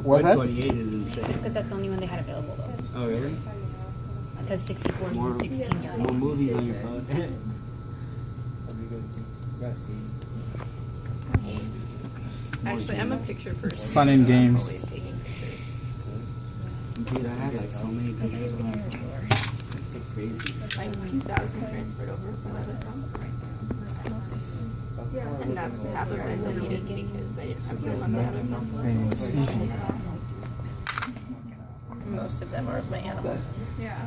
Was that? 128 is insane. It's because that's the only one they had available though. Oh, really? Because 64s and 16s are More gone. movies on your phone. Actually, I'm a picture person. Fun and so I'm games. always taking pictures. Dude, I have like so many pictures on my phone. It's so crazy. Like 2,000 transferred over from other phones. And that's what half of them deleted because I didn't have room on the other phone. Incision. Most of them are of my animals. Yeah.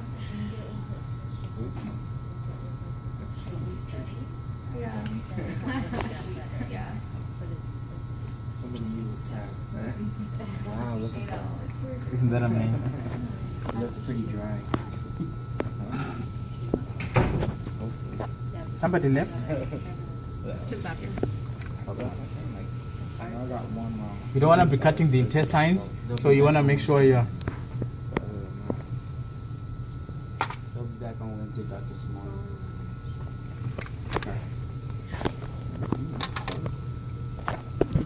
Yeah. Yeah. Wow, look at that. Isn't that amazing? It looks pretty dry. Somebody left? To the bathroom. I got one wrong. You don't want to be cutting the intestines, so you want to make sure you're... They'll be back on Wednesday, Dr. Small.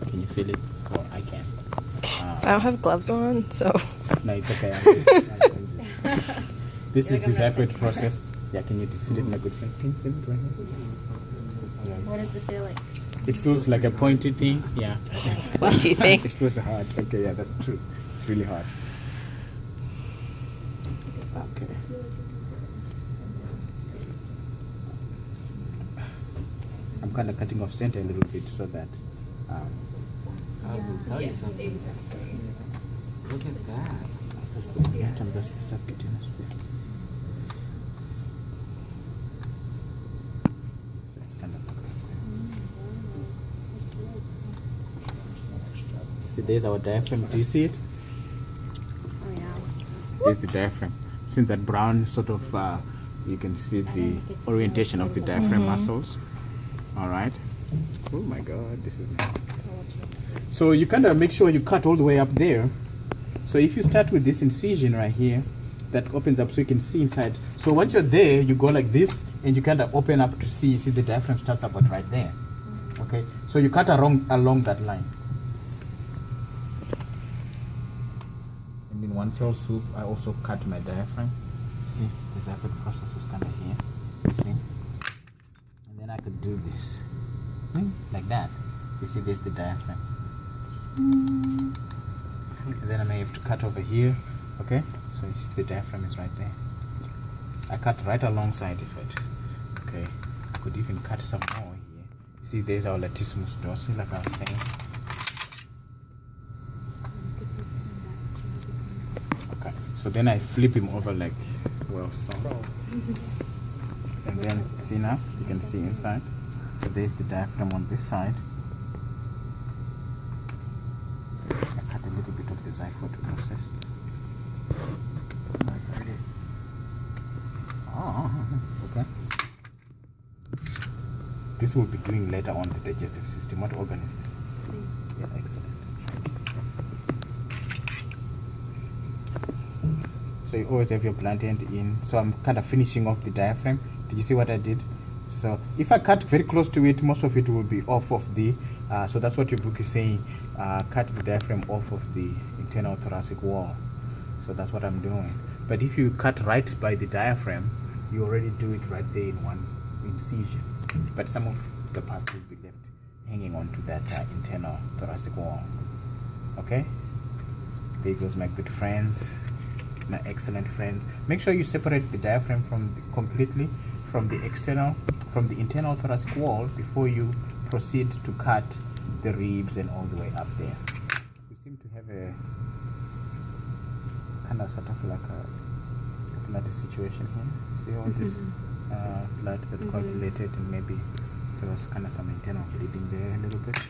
Can you feel it? Oh, I can. I don't have gloves on, so. No, it's okay. This is the Zyphoid process. Yeah, can you feel it, my good friends? Can you feel it right here? What does it feel like? It feels like a pointy thing. Yeah. What do you think? It feels hard. Okay, yeah, that's true. It's really hard. Okay. I'm kind of cutting off center a little bit so that. I was going to tell you something. Look at that. That's the atom, that's the subcutaneous bit. That's kind of okay. See, there's our diaphragm. Do you see it? Oh yeah. There's the diaphragm. See that brown sort of, you can see the orientation of the diaphragm muscles. All right. Oh my God, this is nice. So you kind of make sure you cut all the way up there. So if you start with this incision right here, that opens up so you can see inside. So once you're there, you go like this, and you kind of open up to see. See the diaphragm starts about right there. Okay. So you cut along that line. And in one fell swoop, I also cut my diaphragm. See, the Zyphoid process is kind of here. You see, and then I could do this like that. You see, there's the diaphragm. And then I may have to cut over here. Okay, so you see the diaphragm is right there. I cut right alongside of it. Okay, I could even cut some more here. You see, there's our latissimus dorsi, like I was saying. Okay, so then I flip him over like well so. And then see now, you can see inside. So there's the diaphragm on this side. I cut a little bit of the Zyphoid process. That's already. Oh, okay. This we'll be doing later on the digestive system. What organ is this? Yeah, excellent. So you always have your blunt end in. So I'm kind of finishing off the diaphragm. Did you see what I did? So if I cut very close to it, most of it will be off of the, so that's what your book is saying, cut the diaphragm off of the internal thoracic wall. So that's what I'm doing. But if you cut right by the diaphragm, you already do it right there in one incision. But some of the parts will be left hanging on to that internal thoracic wall. Okay? There goes my good friends, my excellent friends. Make sure you separate the diaphragm from completely from the internal thoracic wall before you proceed to cut the ribs and all the way up there. We seem to have a kind of sort of like a bloody situation here. See all this blood that coagulated, and maybe there was kind of some internal bleeding there a little bit. I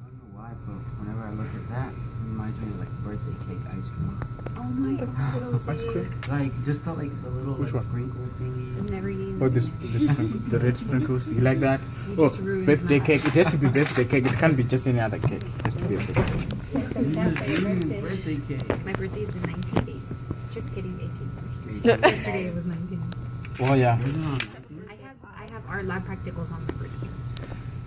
don't know why, but whenever I look at that, it reminds me of like birthday cake ice cream. Oh my God. Ice cream? Like just the little Which like one? sprinkle thingies. I've never eaten. Oh, the red sprinkles. You like that? Oh, just ruined birthday my- cake. It has to be birthday cake. It can't be just any other cake. It has to be a birthday cake. Birthday cake. My birthday is in 19 days. Just kidding, 18. No. Yesterday it was 19. Oh yeah. I have our lab practicals on my birthday.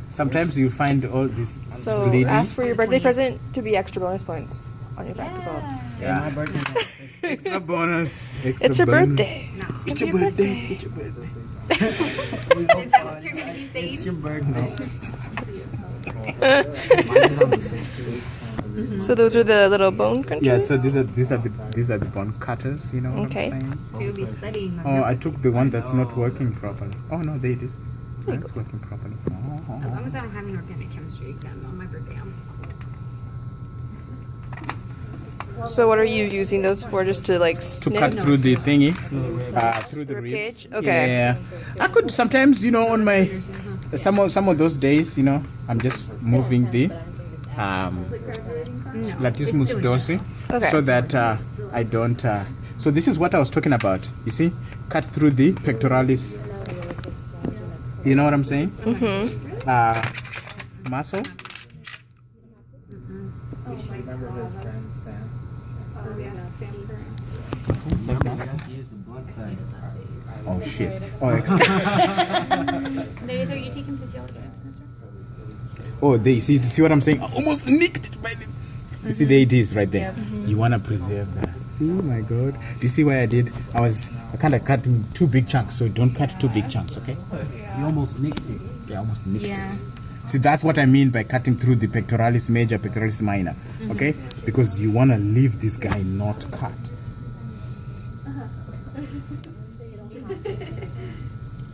Sometimes you find all this So bleeding. ask for your birthday present to be extra bonus points. on your practical. Yeah, my birthday is at 6. Extra bonus. Extra It's her bonus. birthday. No. It's your birthday. It's your birthday. Is that what you're gonna be saying? It's your birthday. Mine is on the 16th. So those are the little bone crunchers? Yeah, so these are the bone cutters, you know what Okay. I'm saying? You'll be studying them. Oh, I took the one that's not working properly. Oh no, there it is. It's working properly. As long as I don't have an organic chemistry exam on my birthday, I'm cool. So what are you using those for? Just to like To snip? cut through the thingy, through the Rib ribs. cage? Okay. Yeah, I could sometimes, on my some of those days, I'm just moving the latissimus dorsi, Okay. so that I don't. So this is what I was talking about. You see, cut through the pectoralis. You know what I'm saying? Muscle. Like that. Use the blunt side. Oh shit. Oh, excuse. Ladies, are you taking physiology next semester? Oh, there. You see what I'm saying? I almost nicked it by the. You see, there it is right there. You wanna preserve that. Oh my god. Do you see what I did? I kind of cut in 2 big chunks, so don't cut 2 big chunks, okay? You almost nicked it. Yeah, I almost nicked Yeah. it. See, that's what I mean by cutting through the pectoralis major, pectoralis minor, okay? Because you wanna leave this guy not cut.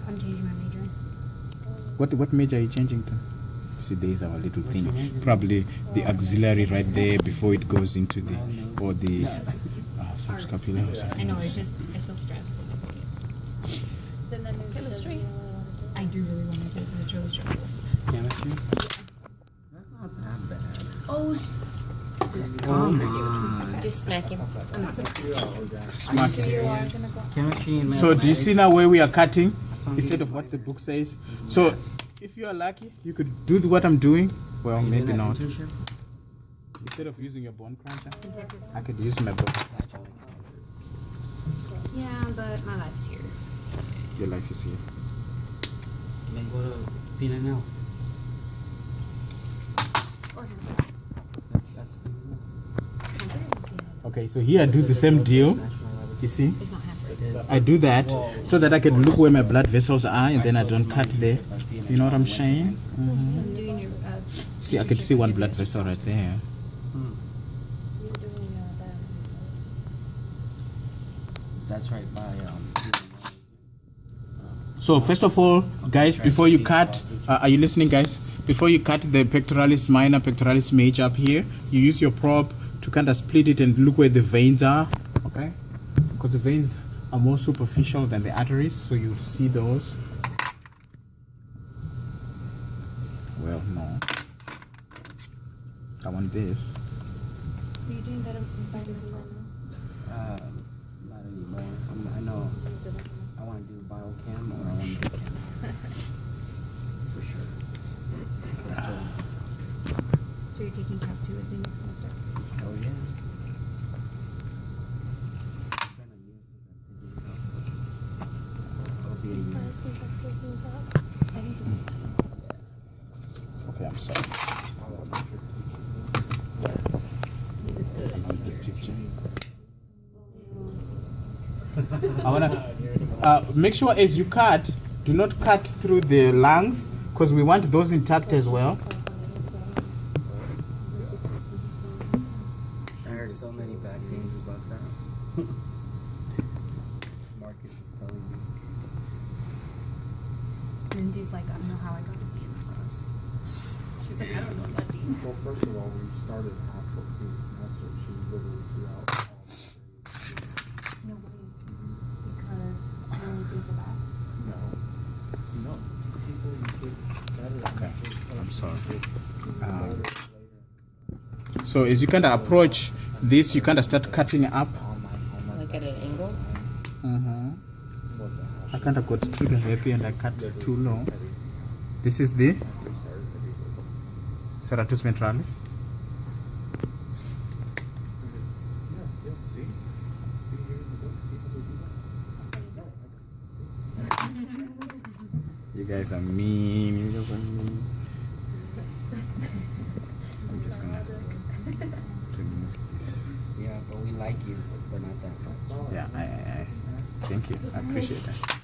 I'm changing my major. What major are you changing to? See, there's our little thing. Probably the axillary right there before it goes into the subscapular or something. I know, it's just, I feel stressed when I see it. Chemistry? I do really want to do it, but it's really stressful. Chemistry? That's not that bad. Oh, Come on. just smack him. I'm not Smart. Chemistry and So do you see now where we are cutting what instead of what the book says? So if you are lucky, you could do what I'm doing. Well, maybe not. Instead of using your bone cruncher, I could use my bone cruncher. Yeah, but my life's here. Your life is here. Then go to Peanut now. That's Okay, so here I do the same deal. You see? It's not half I do that so that I can look where my blood vessels are and then I don't cut there. You know what I'm saying? I'm doing your, See, I can see one blood vessel right there. That's right by So first of all, guys, before you cut, are you listening, guys? Before you cut the pectoralis minor, pectoralis major up here, you use your probe to kind of split it and look where the veins are, okay? Because the veins are more superficial than the arteries, so you see those. Well, no. I want this. Are you doing better by not anymore. I know I want to do biochem or I want to do chem. For sure. so you're taking Cap 2 with me next semester? Oh yeah. It's been a year since I've taken it. It'll be a year. Okay, I'm sorry. I wanna make sure as you cut, do not cut through the lungs because we want those intact as well. I heard so many bad things about that. Marcus is telling me. Lindsay's like, I don't know how I got to see it in class. She's like, I don't know that deep. Well, first of all, we started halfway through the semester. She literally threw out all the grades. No way. Because I only think of that. No. People you get better. Okay, I'm sorry. So as you kind of approach this, you kind of start cutting up. Like at an angle? I kind of got trigger happy and I cut too low. This is the serratus ventralis. You guys are mean. You guys are mean. So I'm just gonna remove this. like you, but not that much. Yeah, I thank you. I appreciate that.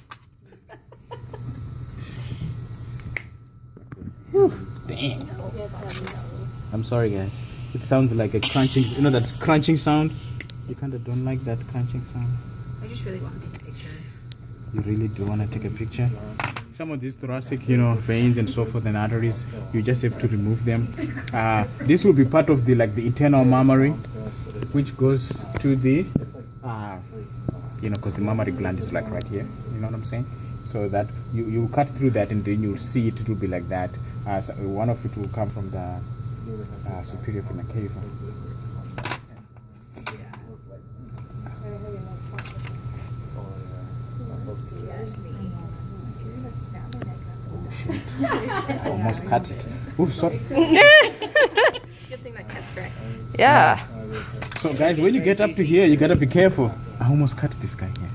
Whew, damn. I'm sorry, guys. It sounds like a crunching. You know that crunching sound? You kind of don't like that crunching sound. I just really want to take a picture. You really do want to take a picture? Some of these thoracic, you know, veins and so forth and arteries, you just have to remove them. This will be part of the internal mammary, which goes to the, you know, because the mammary gland is like right here. You know what I'm saying? So that you cut through that and then you'll see it will be like that. So one of it will come from the superior vena cava. Oh shoot! I almost cut it. Oh, sorry. It's a good thing that cat's dry. Yeah. So guys, when you get up to here, you gotta be careful. I almost cut this guy here.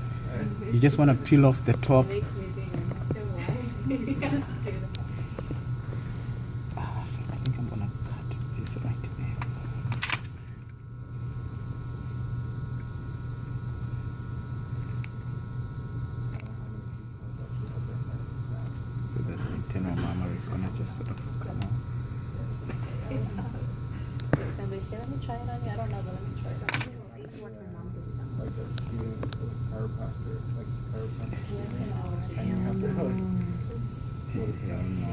You just want to peel off the top. So I think I'm gonna cut this right there. So that's the internal mammary. It's gonna just sort of come out. Somebody say, let me try it on you. I don't know, but let me try it on you. I used to work for my mom. Like a student, chiropractor, like chiropractor. And you have to Hell no.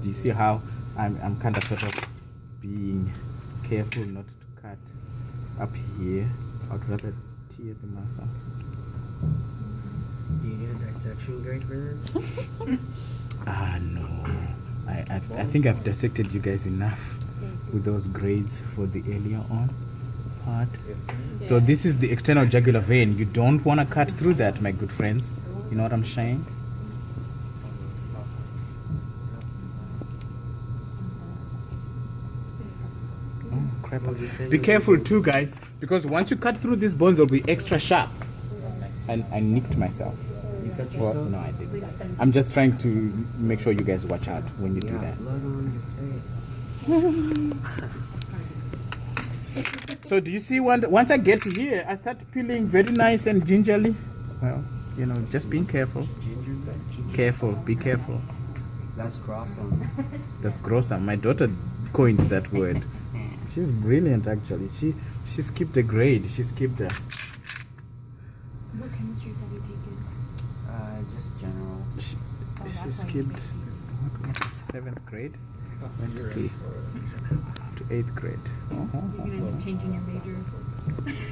Do you see how I'm kind of sort of being careful not to cut up here? I'd rather tear the muscle. Do you get a dissection grade for this? No. I think I've dissected you guys enough with those grades for the earlier on part. So this is the external jugular vein. You don't want to cut through that, my good friends. You know what I'm saying? Oh, crap. Be careful too, guys, because once you cut through these bones, they'll be extra sharp. And I nicked myself. You cut Well, yourself? no, I didn't. I'm just trying to make sure you guys watch out when you do that. Blood on your face. So do you see once I get here, I start peeling very nice and gingerly? Well, you know, just being careful. Careful, be careful. That's gruesome. That's gruesome. My daughter coined that word. She's brilliant, actually. She skipped a grade. She skipped a... What chemistries have you taken? Just general. She that's why you skipped say what, 7th grade to 8th grade. You're gonna be changing your major.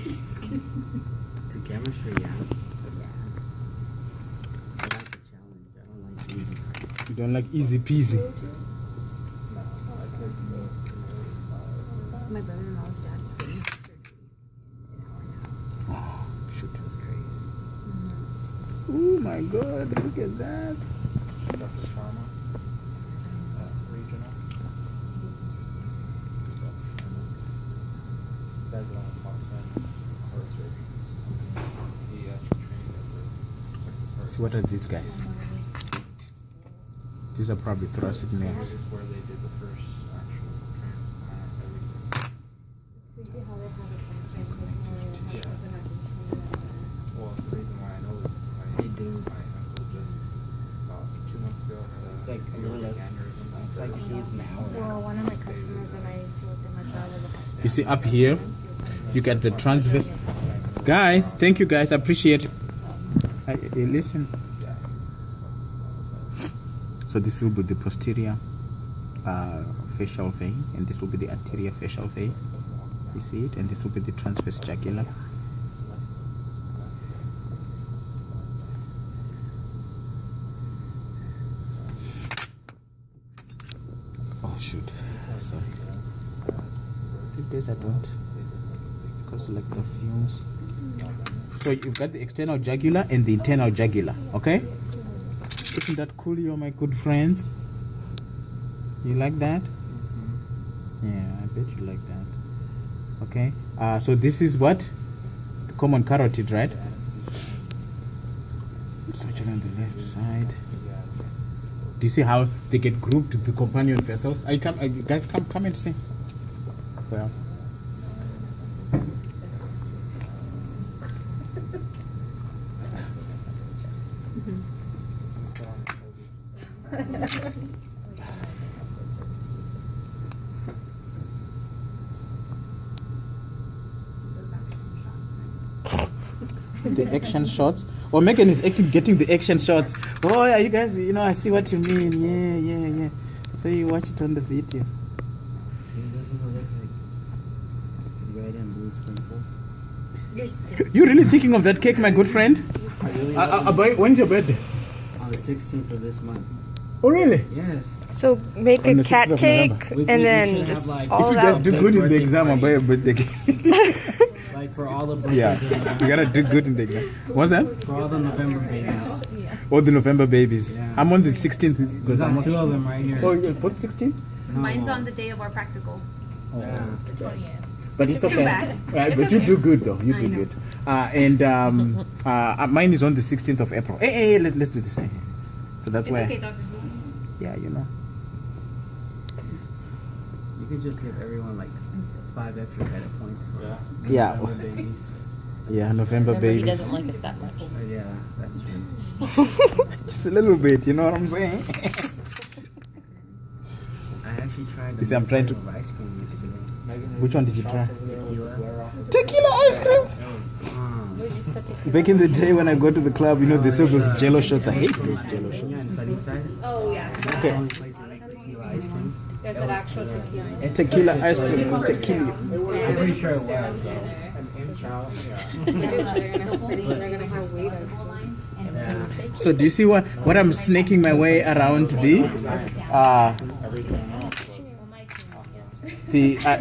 Just kidding. To chemistry, yeah. I like the challenge. I don't like easy. You don't like easy peasy. My brother-in-law's dad's getting surgery in an hour and a half. Oh, shoot. That's crazy. Oh my God, look at that. Dr. Sharma, regional. That's one of the top 10 heart surgeons. He actually trained at the Texas Heart. So what are these guys? These are probably thoracic This nerves. is where they did the first actual transplant, everything. Well, the reason why I know this is They do. my uncle just about 2 months ago had a It's like more or less. aneurysm. It's like kids now. Well, one of my customers when I used to work in my job was a hospital. You see up here, you get the transverse. Guys, thank you guys, I appreciate it. Listen. So this will be the posterior facial vein, and this will be the anterior facial vein. You see it, and this will be the transverse jugular. Oh shoot, sorry. These days I don't, because like the fumes. So you've got the external jugular and the internal jugular, okay? Isn't that cool, you my good friends? You like that? Yeah, I bet you like that. Okay, so this is what? The common carotid, right? Surgery on the left side. Do you see how they get grouped, the companion vessels? You guys come and see. Well. The action shots. Well, Megan is getting the action shots. Oh yeah, you guys, I see what you mean. Yeah. So you watch it on the video. See, it doesn't look like red and blue sprinkles. You really thinking of that cake, my good friend? When's your birthday? On the 16th of this month. Oh really? Yes. So make On a the 6th cat of cake November. We and should then have, just like- all If you guys that. do good in the birthday exam, I'll buy a birthday cake. Like for all the birthdays Yeah, in you November. gotta do good in the exam. What's that? For all the November babies. All the November babies. Yeah. I'm on the 16th We because I'm got two of them right here. Oh, you're both 16? No. Mine's on the day of our practical. Yeah. The 20th. But it's Too okay. bad. Right, It's but you okay. do good though. You I do know. good. Mine is on the 16th of April. Hey, let's do the same. So that's It's why. okay, Dr. Sue. Yeah, You could just give everyone like 5 extra credit points for Yeah. November babies. Yeah, November Remember, he babies. doesn't like us that much. Yeah, that's true. Just a little bit, you know what I'm saying? I actually tried You see, I'm trying to- ice cream yesterday. Which one did you try? Tequila. Tequila ice cream. Back in the day when I go to the club, they sell those Jello shots. I hate those Jello Yeah, shots. in Sunnyside. Oh, yeah. That's the only place that makes tequila ice cream. There's an actual tequila. Tequila ice cream. Tequila. I'm pretty sure it was. They're gonna have weight ice cream. Yeah. So do you see what I'm snaking my way around the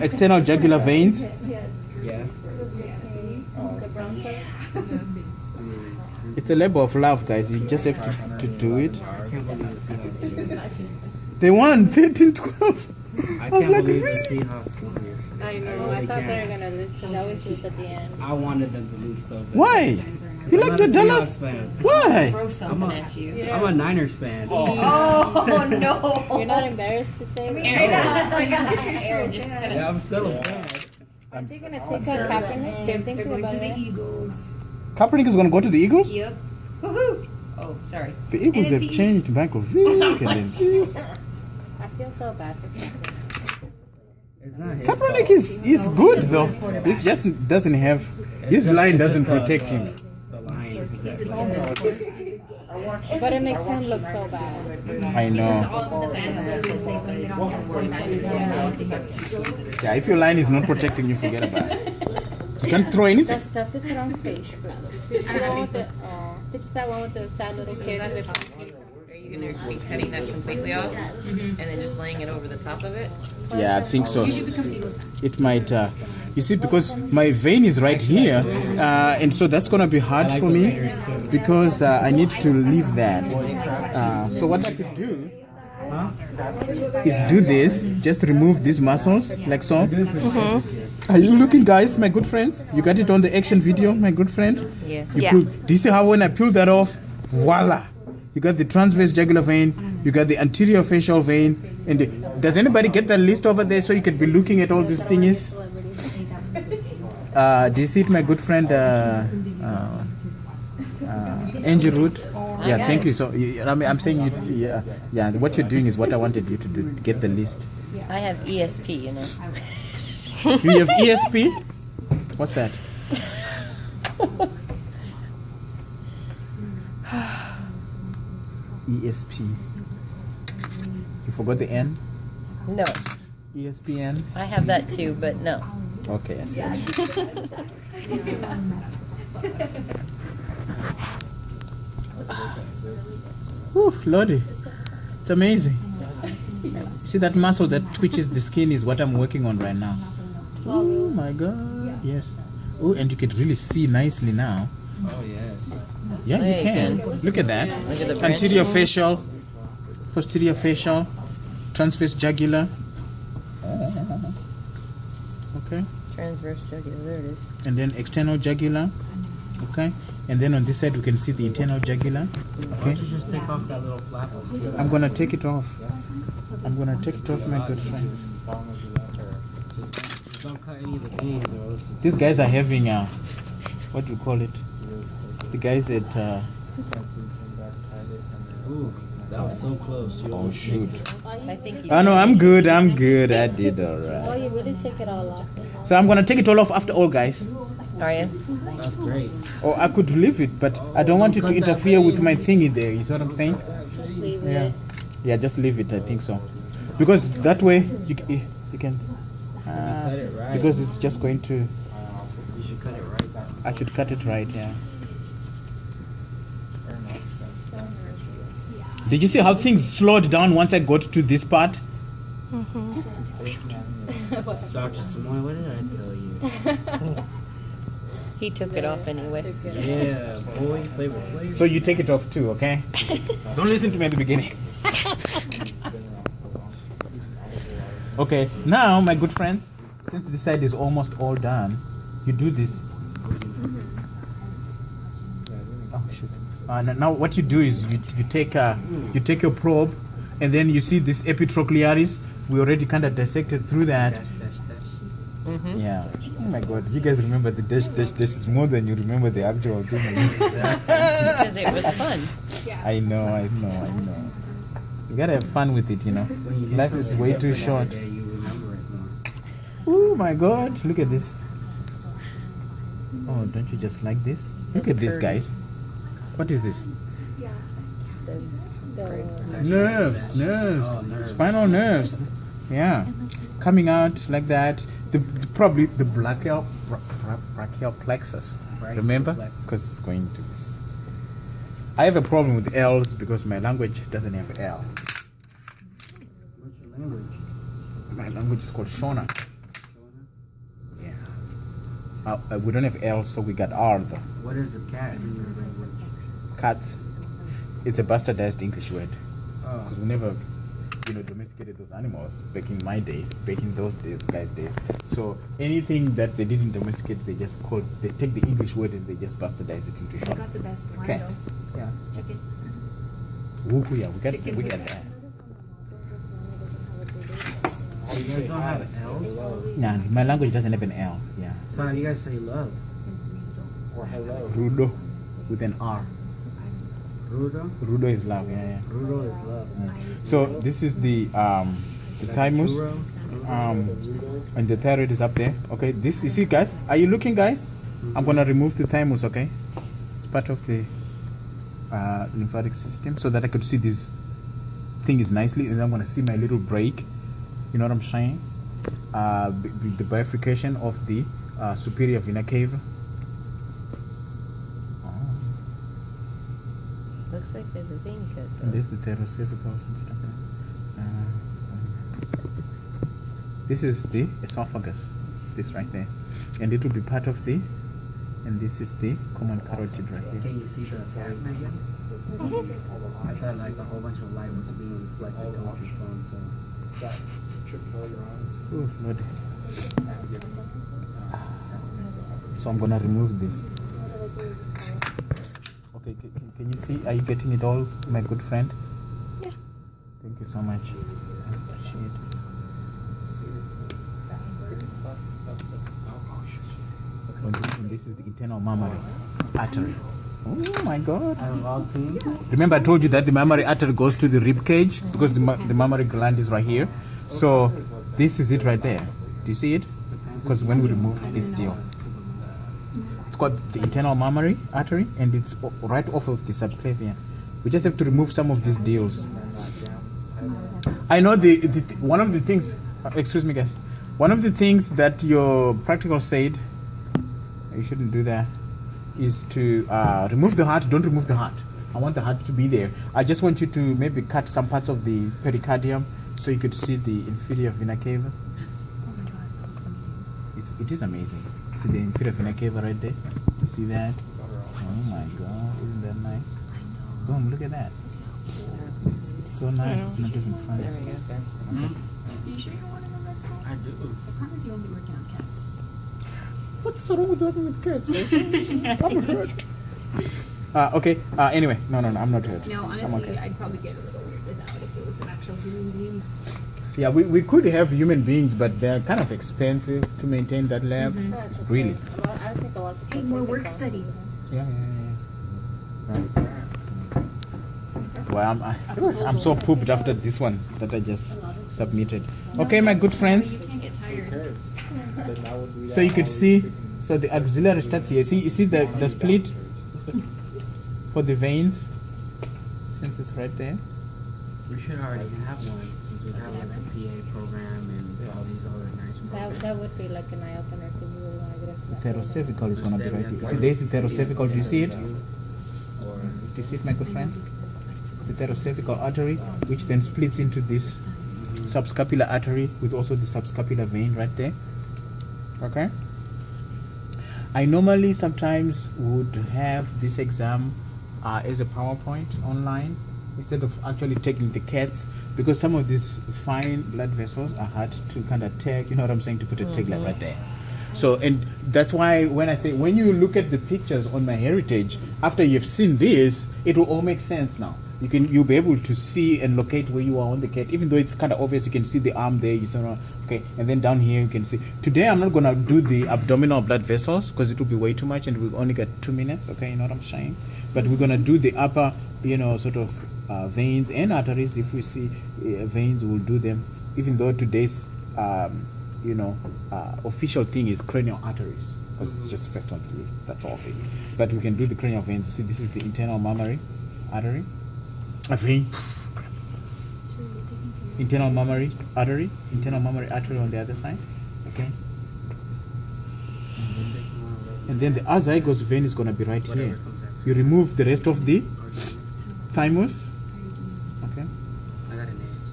external jugular veins? Yeah. It's a labor of love, guys. You just have to do it. I can't believe the Seahawks did it. They won 13-12. I was can't like, believe really? the Seahawks won. I know. really I thought they can't. were gonna lose because I always lose at the end. I wanted them to lose so bad. Why? You I'm like not the a Dallas? Seahawks fan. Why? I'm a Niners fan. Oh no! You're not embarrassed to say? Yeah, I'm still a fan. Are they gonna take out Kaepernick? They're thinking about it. Eagles. Kaepernick is going to go to the Eagles? Yep. Woohoo! Oh, sorry. The Eagles have NFC. changed Michael Vick and then this. I feel so bad for him. It's not his Kaepernick fault. is good though. He just doesn't have his line doesn't protect him. The line. But it makes him look so bad. I know. All of the fans do is they put it on their Yeah, if your line is not protecting you, forget about it. You can't throw anything. That's stuff they put on Facebook. Did you that one with the sad little kid on the face? Are you gonna be cutting that completely off and then just laying it over the top of it? Yeah, I think so. You should become an Eagles fan. It might. You see, because my vein is right here, and so that's gonna be hard for me because I need to leave that. So what I could do is do this. Just remove these muscles like so. Are you looking, guys, my good friends? You got it on the action video, my good friend? Yeah. You Yeah. pull, do you see how when I peel that off, voila, you got the transverse jugular vein, you got the anterior facial vein, and does anybody get that list over there so you could be looking at all these things? Do you see it, my good friend, Angie Root? Yeah, thank you. So I'm saying yeah. What you're doing is what I wanted you to do. Get the list. I have ESP, you know. You have ESP? What's that? ESP. You forgot the N? No, ESPN? I have that too, but no. Okay, I see. Whew, Lordy. It's amazing. See that muscle that twitches the skin is what I'm working on right now. Oh my god. Yes. Oh, and you can really see nicely now. Oh yes. Yeah, Yeah, you you can. can. Look at that. Look at the branch. Anterior facial, posterior facial, transverse jugular. Okay. Transverse jugular, there it is. And then external jugular. Okay. and then on this side we can see the internal jugular. Why Okay, don't you just take off that little flap of skin? I'm gonna take it off. I'm gonna take it off, my good friends. Just don't cut any of the veins or else it's These guys are having what do you call it? The guys at Ooh, that was so close. You oh almost shoot. I think you Oh no, I'm good. I'm good. I did all Oh, right. you really take it all off. So I'm gonna take it all off after all, guys. Are you? That's great. Or I could leave it, but I don't want it to interfere with my thingy there. You see what I'm saying? Just leave Yeah. it. Yeah, just leave it. I think so, because that way you can. Cut it right. Because it's just going to. You should cut it right. I should cut it right. Yeah. Did you see how things slowed down once I got to this part? Dr. Samoy, what did I tell you? He took it off anyway. Yeah, boy, flavor. So you take it off too, okay? Don't listen to me at the beginning. Okay, now my good friends, since this side is almost all done, you do this. Oh shoot! Now what you do is you take your probe, and then you see this epitrochlearis. We already kind of dissected through that. Yeah. Oh my God! You guys remember the dash. This is more than you remember the actual thing. Because it was fun. I know. You gotta have fun with it, you know. When you do Life is something way too different short. every day, you remember it more. Oh my God! Look at this. Oh, don't you just like this? Look at this, guys. What is this? Nerves, Oh, nerves. spinal nerves. Yeah, coming out like that. Probably the brachial plexus. Remember? plexus. Because it's going to this. I have a problem with L's because my language doesn't have L. What's your language? My language is called Shona. Yeah. We don't have L, so we got R though. What is a cat in your language? Cats. It's a bastardized English word. Oh, Because we never, domesticated those animals back in my days, back in those days, guys' days. So anything that they didn't domesticate, they take the English word and they just bastardize it into I short. got the best one Cat. though. Yeah. Chicken. Wuku, yeah, we got that. so you guys don't have L's? Nah, my language doesn't have an L. Yeah. So how do you guys say love? Rudo with an R. Rudo? Rudo is love. Yeah. Rudo is love. So this is the thymus. Churro? And the thyroid is up there. Okay, this you see, guys. Are you looking, guys? I'm gonna remove the thymus. Okay, it's part of the lymphatic system, so that I could see this thing is nicely, and then I'm gonna see my little break. You know what I'm saying? The bifurcation of the superior vena cava. Looks like there's a vein cut though. And there's the thoracocervicals and stuff. This is the esophagus, this right there, and it will be part of the, and this is the common carotid right here. Can you see the cat, I guess? I thought like a whole bunch of light was being reflected off your phone, so. Oh, Lord. So I'm gonna remove this. Okay, can you see? Are you getting it all, my good friend? Yeah. Thank you so much. I appreciate it. And this is the internal mammary artery. Oh my God. Remember I told you that the mammary artery goes to the rib cage because the mammary gland is right here. So this is it right there. Do you see it? Because when we removed this deal, it's called the internal mammary artery and it's right off of the subclavian. We just have to remove some of these deals. I know one of the things, excuse me guys, one of the things that your practical said, you shouldn't do that, is to remove the heart. Don't remove the heart. I want the heart to be there. I just want you to maybe cut some parts of the pericardium so you could see the inferior vena cava. It is amazing. See the inferior vena cava right there? You see that? Oh my God, isn't that nice? Boom, look at that. It's so nice, it's not even funny. There we go. Okay. You sure you want to know that's all? I do. I promise you won't be working on cats. What's so wrong with working with cats, man? I'm hurt. Okay. Anyway, no, I'm not hurt. No, I'm honestly, okay. I'd probably get a little weird with that if it was an actual human being. Yeah, we could have human beings, but they're kind of expensive to maintain that lab. That's okay. Really. Well, I think a lot of people More take work it off. study. Yeah. Right. Well, I'm so pooped after this one that I just submitted. Okay, my good friends. You can't get tired. So you could see, so the axillary starts here. See, you see the split for the veins, since it's right there. We should already have one since we have like the PA program and all these other nice programs. That would be like an eye opener if you really want to get into The that. therocervical is gonna be right here. See, there's the therocervical. Do you see it? Do you see it, my good friends? The therocervical artery, which then splits into this subscapular artery with also the subscapular vein right there. Okay. I normally sometimes would have this exam as a PowerPoint online instead of actually taking the CATs, because some of these fine blood vessels are hard to kind of take, you know what I'm saying, to put a tag like right there. So, and that's why when I say, when you look at the pictures on my heritage, after you've seen this, it will all make sense now. You'll be able to see and locate where you are on the CAT, even though it's kind of obvious. You can see the arm there, you see, okay, and then down here you can see. Today I'm not gonna do the abdominal blood vessels because it will be way too much, and we've only got 2 minutes. Okay, you know what I'm saying? But we're gonna do the upper, sort of veins and arteries. If we see veins, we'll do them. Even though today's, official thing is cranial arteries, because it's just first on the list. That's all thing. But we can do the cranial veins. See, this is the internal mammary artery. A vein. Internal mammary artery on the other side. Okay. And then the azygos vein is gonna be right here. You remove the rest of the thymus. Okay. I got an A.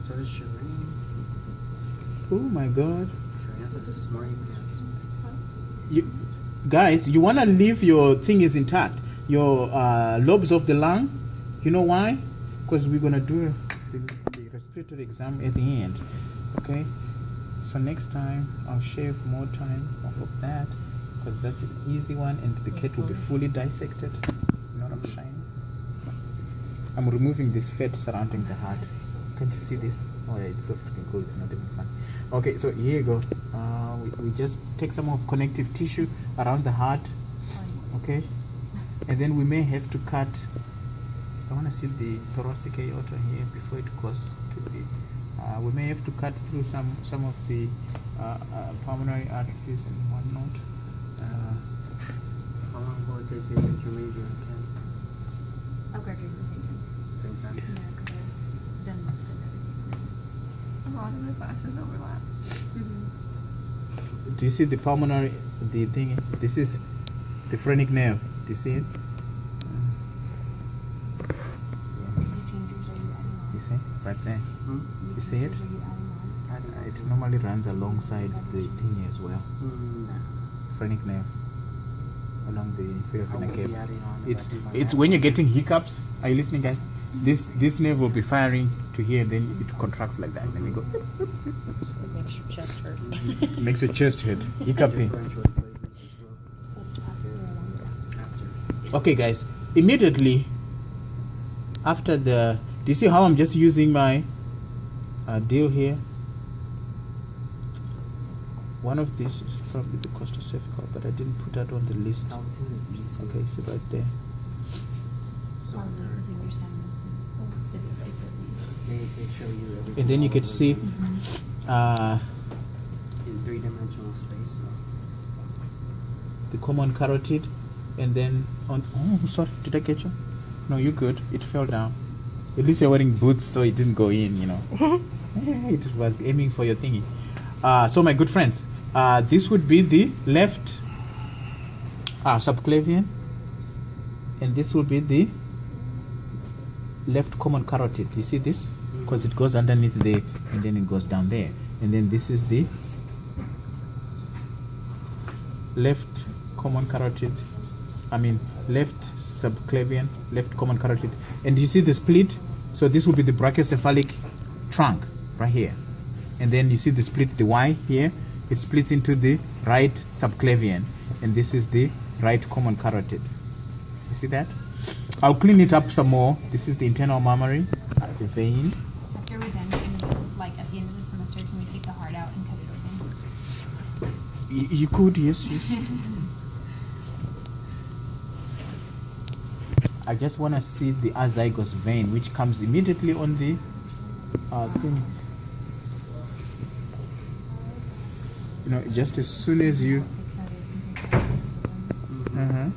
So does Shireen's. Oh my God. Shireen's is a smarty pants. Guys, you wanna leave your thing is intact. Your lobes of the lung. You know why? Because we're gonna do the respiratory exam at the end. Okay. So next time I'll shave more time off of that, because that's an easy one, and the cat will be fully dissected. You know what I'm saying? I'm removing this fat surrounding the heart. Can't you see this? Oh yeah, it's so freaking cool. It's not even fun. Okay, so here you go. We just take some of connective tissue around the heart. Okay, and then we may have to cut. I want to see the thoracic aorta here before it goes to the. We may have to cut through some of the pulmonary arteries and whatnot. How long will it take to get your major and Ken? I'll graduate at the same time. Same time? Yeah, because I've done most of everything. A lot of my classes overlap. Do you see the pulmonary, the thing? This is the phrenic nerve. Do you see it? You see? Right there. You see it? It normally runs alongside the thing as well. Phrenic nerve. Along the inferior phrenic cave. It's when you're getting hiccups. Are you listening, guys? This nerve will be firing to here, and then it contracts like that. Then you go. Makes your chest hurt. Makes your chest hurt. Hiccuping. Okay, guys. Immediately after the. Do you see how I'm just using my deal here? One of these is probably the costocervical, but I didn't put that on the list. Okay, so right there. They show you everything. And then you all could over see in 3-dimensional space. So. the common carotid, and then on. Oh, sorry, did I get you? No, you're good. It fell down. At least you're wearing boots, so it didn't go in. It was aiming for your thingy. So my good friends, this would be the left subclavian, and this will be the left common carotid. You see this? Because it goes underneath there, and then it goes down there, and then this is the left common carotid. Left subclavian, left common carotid, and you see the split. So this will be the brachiocephalic trunk right here. And then you see the split, the Y here, it splits into the right subclavian, and this is the right common carotid. You see that? I'll clean it up some more. This is the internal mammary, the vein. After we're done, can we, like at the end of the semester, can we take the heart out and cut it open? You could, yes. I just want to see the azygos vein, which comes immediately on the thing. You know, just as soon as you. I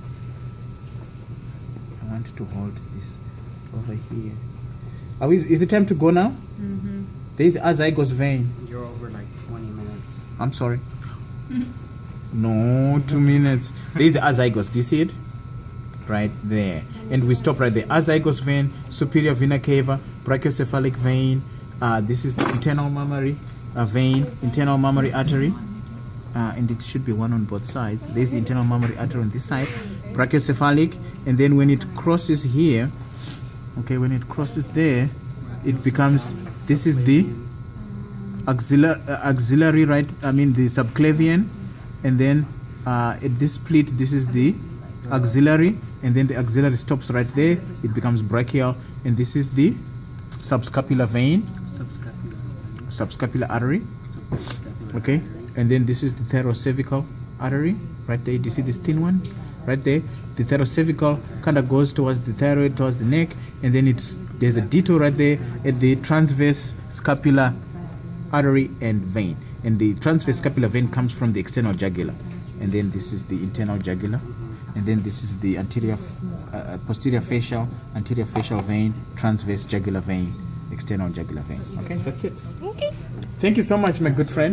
want to hold this over here. Is it time to go now? Mm-hmm. There is the azygos vein. You're over like 20 minutes. I'm sorry. No, 2 minutes. There is the azygos. Do you see it? Right there. And we stop right there. Azygos vein, superior vena cava, brachiocephalic vein. This is the internal mammary vein, internal mammary artery. And it should be one on both sides. There's the internal mammary artery on this side, brachiocephalic, and then when it crosses here, okay, when it crosses there, it becomes, this is the axillary, right? I mean the subclavian, and then at this split, this is the axillary, and then the axillary stops right there. It becomes brachial, and this is the subscapular vein, subscapular artery, okay. And then this is the thoracocervical artery right there. Do you see this thin one right there? The thoracocervical kind of goes towards the thyroid, towards the neck, and then there's a detour right there at the transverse scapular artery and vein. And the transverse scapular vein comes from the external jugular, and then this is the internal jugular, and then this is the anterior, posterior facial, anterior facial vein, transverse jugular vein, external jugular vein. Okay, that's it. Okay. Thank you so much, my good friend.